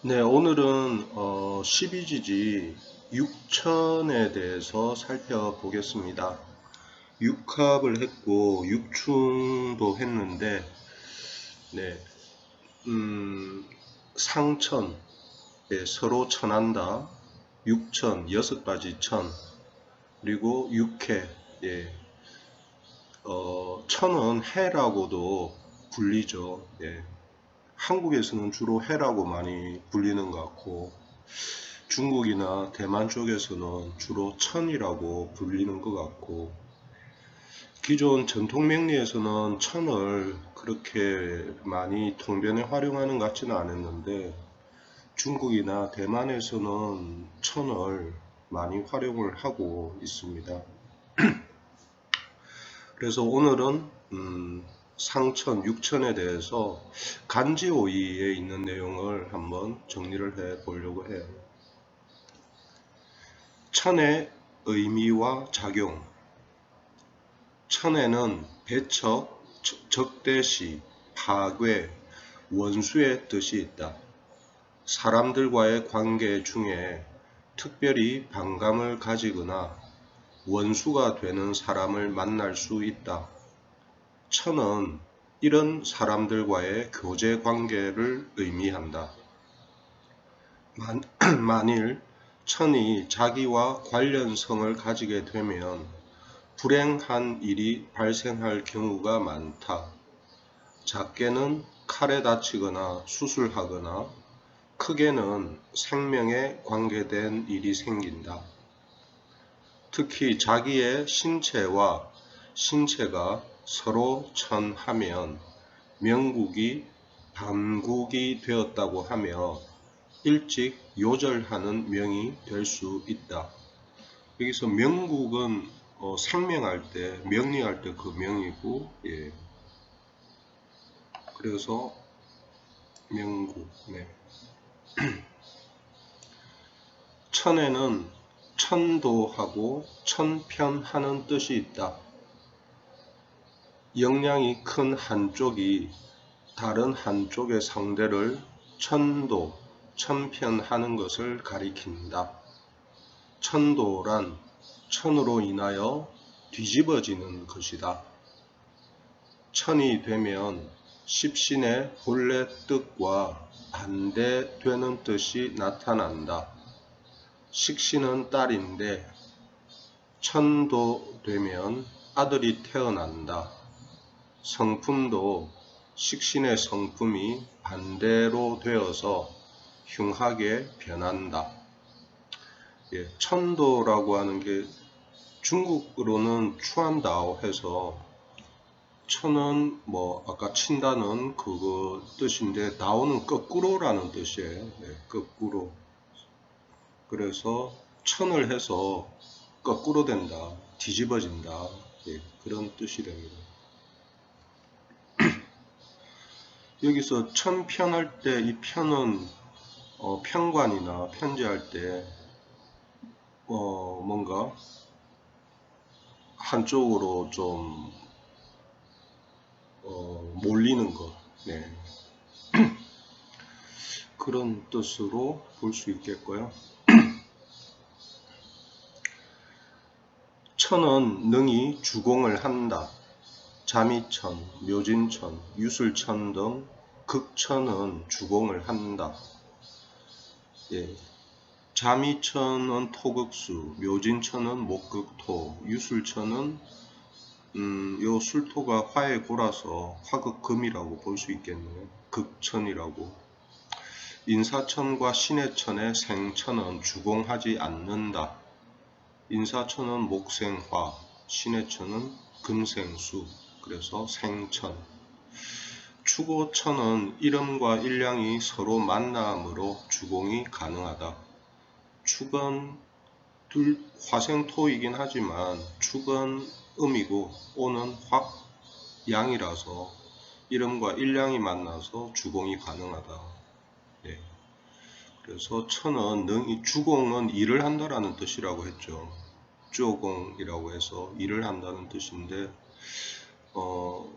네, 오늘은 12지지 6천에 대해서 살펴보겠습니다. 6합을 했고 6충도 했는데, 네, 상천, 예, 서로 천한다, 6천, 6가지 천, 그리고 6회, 예, 천은 해라고도 불리죠. 예, 한국에서는 주로 해라고 많이 불리는 것 같고, 중국이나 대만 쪽에서는 주로 천이라고 불리는 것 같고, 기존 전통 명리에서는 천을 그렇게 많이 통변에 활용하는 것 같지는 않았는데, 중국이나 대만에서는 천을 많이 활용을 하고 있습니다. 그래서 오늘은 상천, 육천에 대해서 간지오이에 있는 내용을 한번 정리를 해 보려고 해요. 천의 의미와 작용. 천에는 배척, 적대시, 파괴, 원수의 뜻이 있다. 사람들과의 관계 중에 특별히 반감을 가지거나 원수가 되는 사람을 만날 수 있다. 천은 이런 사람들과의 교제 관계를 의미한다. 만일 천이 자기와 관련성을 가지게 되면 불행한 일이 발생할 경우가 많다. 작게는 칼에 다치거나 수술하거나 크게는 생명에 관계된 일이 생긴다. 특히 자기의 신체와 신체가 서로 천하면 명국이 반국이 되었다고 하며 일찍 요절하는 명이 될 수 있다. 여기서 명국은 생명할 때, 명리할 때 그 명이고, 예. 그래서 명국. 네. 천에는 천도하고 천편하는 뜻이 있다. 역량이 큰 한쪽이 다른 한쪽의 상대를 천도, 천편하는 것을 가리킨다. 천도란 천으로 인하여 뒤집어지는 것이다. 천이 되면 십신의 본래 뜻과 반대되는 뜻이 나타난다. 식신은 딸인데 천도 되면 아들이 태어난다. 성품도 식신의 성품이 반대로 되어서 흉하게 변한다. 예, 천도라고 하는 게 중국으로는 추한다오 해서 천은 아까 친다는 그거 뜻인데 다오는 거꾸로라는 뜻이에요. 네, 거꾸로. 그래서 천을 해서 거꾸로 된다, 뒤집어진다, 예, 그런 뜻이 됩니다. 여기서 천편할 때 이 편은 편관이나 편제할 때 뭔가 한쪽으로 좀 몰리는 것, 네. 그런 뜻으로 볼 수 있겠고요. 천은 능히 주공을 한다. 자미천, 묘진천, 유술천 등 극천은 주공을 한다. 예. 자미천은 토극수, 묘진천은 목극토, 유술천은 요 술토가 화에 골아서 화극금이라고 볼 수 있겠네요. 극천이라고. 인사천과 신해천의 생천은 주공하지 않는다. 인사천은 목생화, 신해천은 금생수, 그래서 생천. 축오천은 이름과 일량이 서로 만남으로 주공이 가능하다. 축은 화생토이긴 하지만 축은 음이고 오는 확 양이라서 이름과 일량이 만나서 주공이 가능하다. 네. 그래서 천은 능히 주공은 일을 한다라는 뜻이라고 했죠. 주공이라고 해서 일을 한다는 뜻인데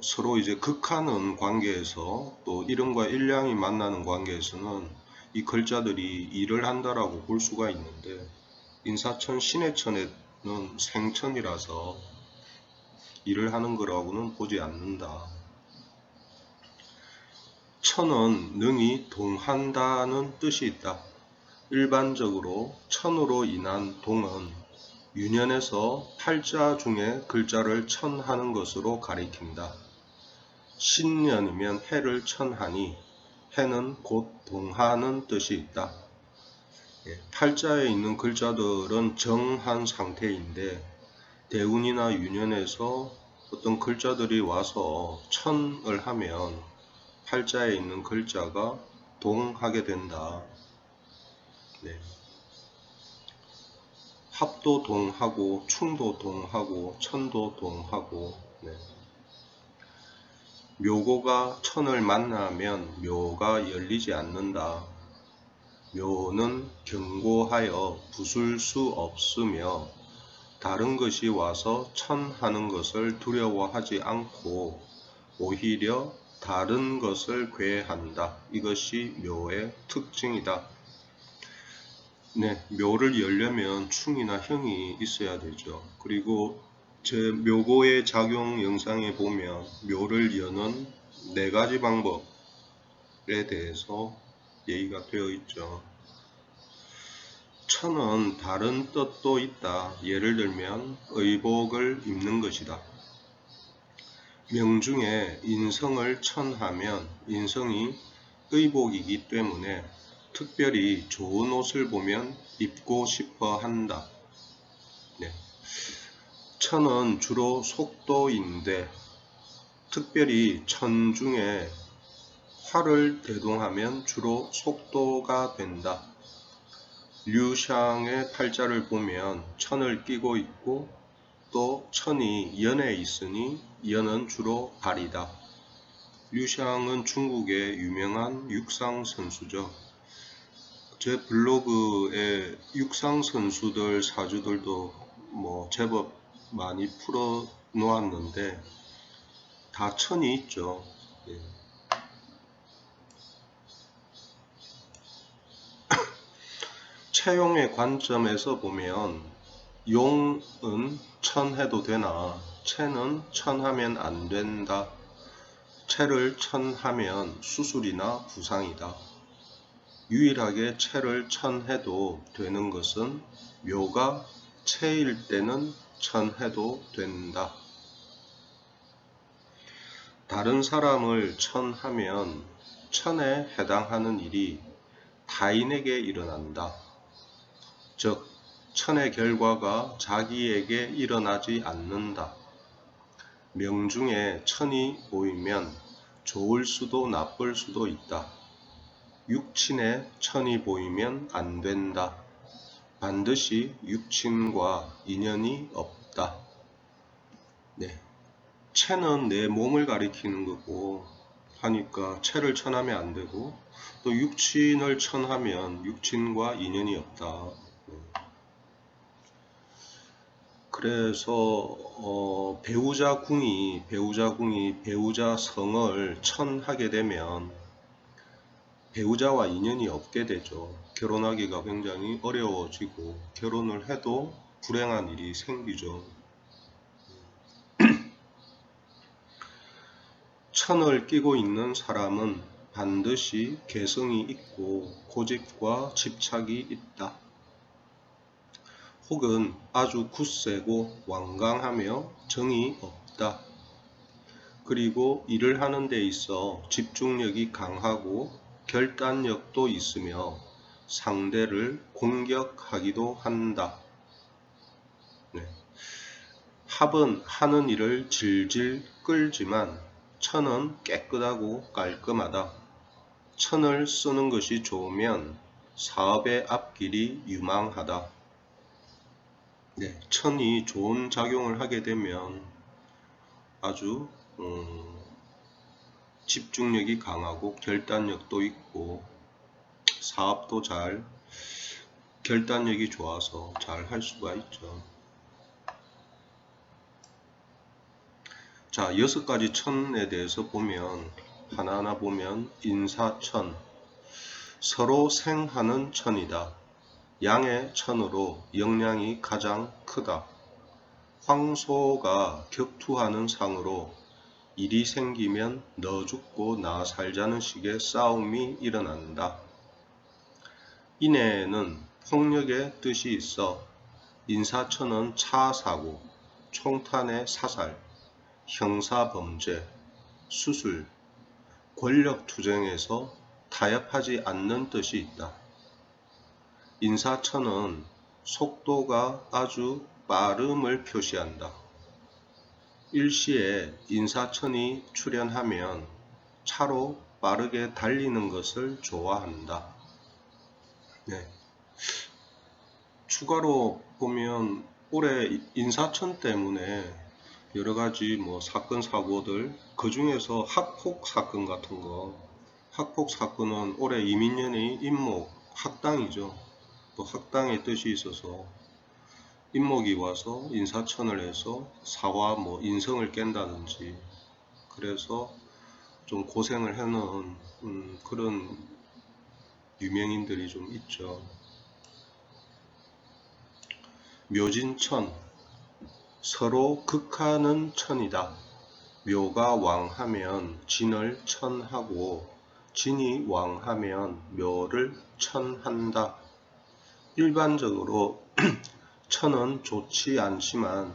서로 이제 극하는 관계에서 또 이름과 일량이 만나는 관계에서는 이 글자들이 일을 한다라고 볼 수가 있는데, 인사천, 신해천에는 생천이라서 일을 하는 거라고는 보지 않는다. 천은 능히 동한다는 뜻이 있다. 일반적으로 천으로 인한 동은 유년에서 팔자 중에 글자를 천하는 것으로 가리킨다. 신년이면 해를 천하니 해는 곧 동하는 뜻이 있다. 팔자에 있는 글자들은 정한 상태인데 대운이나 유년에서 어떤 글자들이 와서 천을 하면 팔자에 있는 글자가 동하게 된다. 네. 합도 동하고 충도 동하고 천도 동하고. 네. 묘고가 천을 만나면 묘가 열리지 않는다. 묘는 견고하여 부술 수 없으며 다른 것이 와서 천하는 것을 두려워하지 않고 오히려 다른 것을 괴한다. 이것이 묘의 특징이다. 네, 묘를 열려면 충이나 형이 있어야 되죠. 그리고 제 묘고의 작용 영상에 보면 묘를 여는 4가지 방법에 대해서 얘기가 되어 있죠. 천은 다른 뜻도 있다. 예를 들면 의복을 입는 것이다. 명중에 인성을 천하면 인성이 의복이기 때문에 특별히 좋은 옷을 보면 입고 싶어 한다. 네. 천은 주로 속도인데 특별히 천 중에 화를 대동하면 주로 속도가 된다. 류샹의 팔자를 보면 천을 끼고 있고 또 천이 연에 있으니 연은 주로 발이다. 류샹은 중국의 유명한 육상 선수죠. 제 블로그에 육상 선수들 사주들도 제법 많이 풀어 놓았는데 다 천이 있죠. 예. 채용의 관점에서 보면 용은 천해도 되나 채는 천하면 안 된다. 채를 천하면 수술이나 부상이다. 유일하게 채를 천해도 되는 것은 묘가 채일 때는 천해도 된다. 다른 사람을 천하면 천에 해당하는 일이 타인에게 일어난다. 즉, 천의 결과가 자기에게 일어나지 않는다. 명중에 천이 보이면 좋을 수도 나쁠 수도 있다. 육친에 천이 보이면 안 된다. 반드시 육친과 인연이 없다. 네. 채는 내 몸을 가리키는 거고 하니까 채를 천하면 안 되고 또 육친을 천하면 육친과 인연이 없다. 그래서 배우자 궁이 배우자 성을 천하게 되면 배우자와 인연이 없게 되죠. 결혼하기가 굉장히 어려워지고 결혼을 해도 불행한 일이 생기죠. 천을 끼고 있는 사람은 반드시 개성이 있고 고집과 집착이 있다. 혹은 아주 굳세고 완강하며 정이 없다. 그리고 일을 하는 데 있어 집중력이 강하고 결단력도 있으며 상대를 공격하기도 한다. 네. 합은 하는 일을 질질 끌지만 천은 깨끗하고 깔끔하다. 천을 쓰는 것이 좋으면 사업의 앞길이 유망하다. 네, 천이 좋은 작용을 하게 되면 아주 집중력이 강하고 결단력도 있고 사업도 잘 결단력이 좋아서 잘 할 수가 있죠. 자, 6가지 천에 대해서 보면 하나하나 보면 인사천, 서로 생하는 천이다. 양의 천으로 영량이 가장 크다. 황소가 격투하는 상으로 일이 생기면 너 죽고 나 살자는 식의 싸움이 일어난다. 인에는 폭력의 뜻이 있어 인사천은 차사고, 총탄의 사살, 형사범죄, 수술, 권력투쟁에서 타협하지 않는 뜻이 있다. 인사천은 속도가 아주 빠름을 표시한다. 일시에 인사천이 출현하면 차로 빠르게 달리는 것을 좋아한다. 네. 추가로 보면 올해 인사천 때문에 여러가지 사건 사고들, 그 중에서 학폭 사건 같은 거, 학폭 사건은 올해 이민년의 임목 학당이죠. 또 학당의 뜻이 있어서 임목이 와서 인사천을 해서 사화 인성을 깬다든지, 그래서 좀 고생을 해놓은 그런 유명인들이 좀 있죠. 묘진천, 서로 극하는 천이다. 묘가 왕하면 진을 천하고 진이 왕하면 묘를 천한다. 일반적으로 천은 좋지 않지만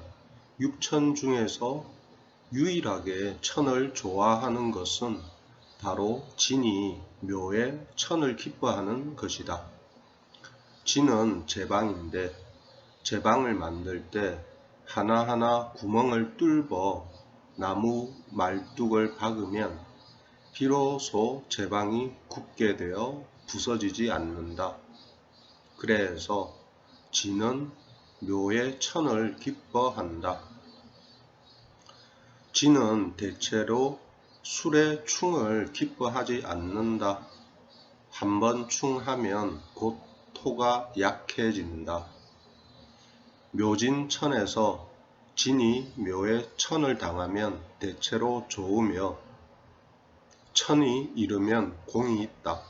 육천 중에서 유일하게 천을 좋아하는 것은 바로 진이 묘에 천을 기뻐하는 것이다. 진은 제방인데 제방을 만들 때 하나하나 구멍을 뚫어 나무 말뚝을 박으면 비로소 제방이 굳게 되어 부서지지 않는다. 그래서 진은 묘의 천을 기뻐한다. 진은 대체로 술의 충을 기뻐하지 않는다. 한번 충하면 곧 토가 약해진다. 묘진천에서 진이 묘에 천을 당하면 대체로 좋으며 천이 이르면 공이 있다.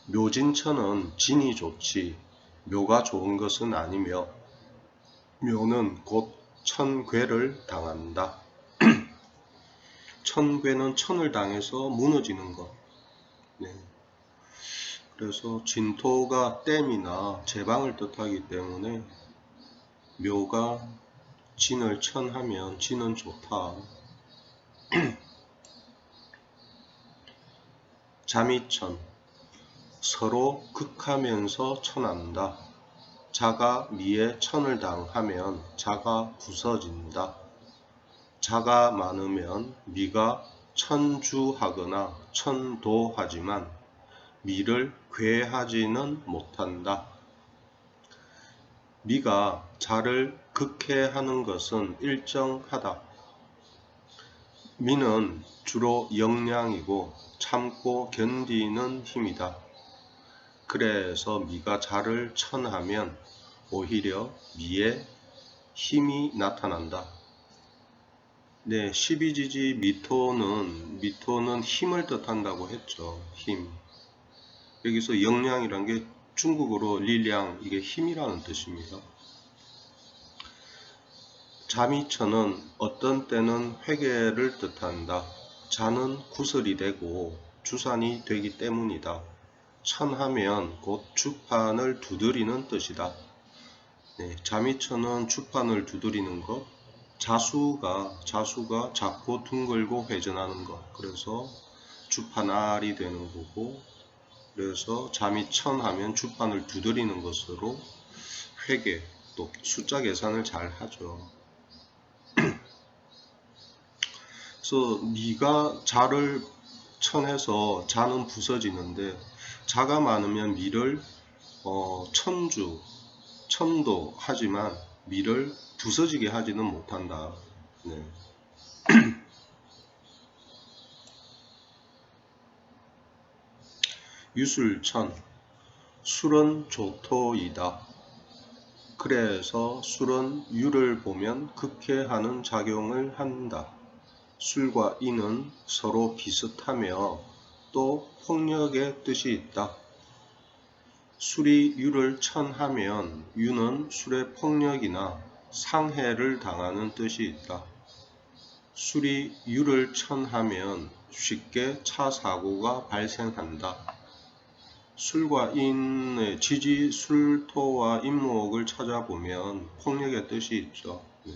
묘진천은 진이 좋지 묘가 좋은 것은 아니며 묘는 곧 천괴를 당한다. 천괴는 천을 당해서 무너지는 것. 네. 그래서 진토가 댐이나 제방을 뜻하기 때문에 묘가 진을 천하면 진은 좋다. 자미천, 서로 극하면서 천한다. 자가 미에 천을 당하면 자가 부서진다. 자가 많으면 미가 천주하거나 천도하지만 미를 괴하지는 못한다. 미가 자를 극해하는 것은 일정하다. 미는 주로 역량이고 참고 견디는 힘이다. 그래서 미가 자를 천하면 오히려 미의 힘이 나타난다. 네, 12지지 미토는 힘을 뜻한다고 했죠. 힘. 여기서 역량이란 게 중국어로 리량, 이게 힘이라는 뜻입니다. 자미천은 어떤 때는 회계를 뜻한다. 자는 구설이 되고 주산이 되기 때문이다. 천하면 곧 주판을 두드리는 뜻이다. 네, 자미천은 주판을 두드리는 것, 자수가 작고 둥글고 회전하는 것, 그래서 주판알이 되는 거고, 그래서 자미천 하면 주판을 두드리는 것으로 회계, 또 숫자 계산을 잘 하죠. 그래서 미가 자를 천해서 자는 부서지는데, 자가 많으면 미를 천도 하지만 미를 부서지게 하지는 못한다. 네. 유술천, 술은 조토이다. 그래서 술은 유를 보면 극해하는 작용을 한다. 술과 인은 서로 비슷하며 또 폭력의 뜻이 있다. 술이 유를 천하면 유는 술의 폭력이나 상해를 당하는 뜻이 있다. 술이 유를 천하면 쉽게 차 사고가 발생한다. 술과 인의 지지, 술토와 인목을 찾아보면 폭력의 뜻이 있죠. 네.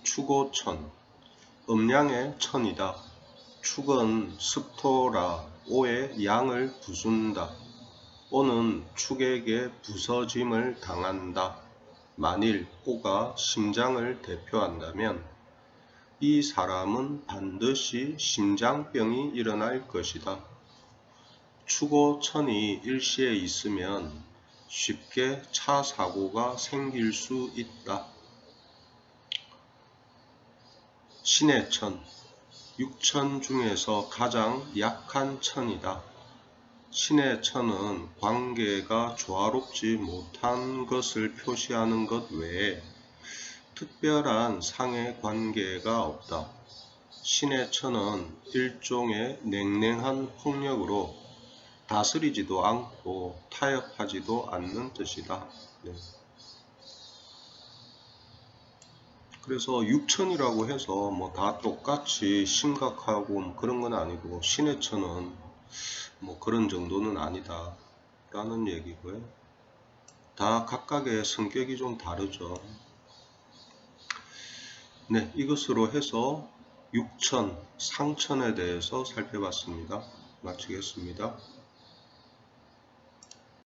축오천, 음양의 천이다. 축은 습토라 오의 양을 부순다. 오는 축에게 부서짐을 당한다. 만일 오가 심장을 대표한다면 이 사람은 반드시 심장병이 일어날 것이다. 축오천이 일시에 있으면 쉽게 차 사고가 생길 수 있다. 신의 천, 육천 중에서 가장 약한 천이다. 신의 천은 관계가 조화롭지 못한 것을 표시하는 것 외에 특별한 상해 관계가 없다. 신의 천은 일종의 냉랭한 폭력으로 다스리지도 않고 타협하지도 않는 뜻이다. 네. 그래서 육천이라고 해서 뭐 다 똑같이 심각하고 그런 건 아니고 신의 천은 뭐 그런 정도는 아니다 라는 얘기고요. 다 각각의 성격이 좀 다르죠. 네, 이것으로 해서 육천, 상천에 대해서 살펴봤습니다. 마치겠습니다.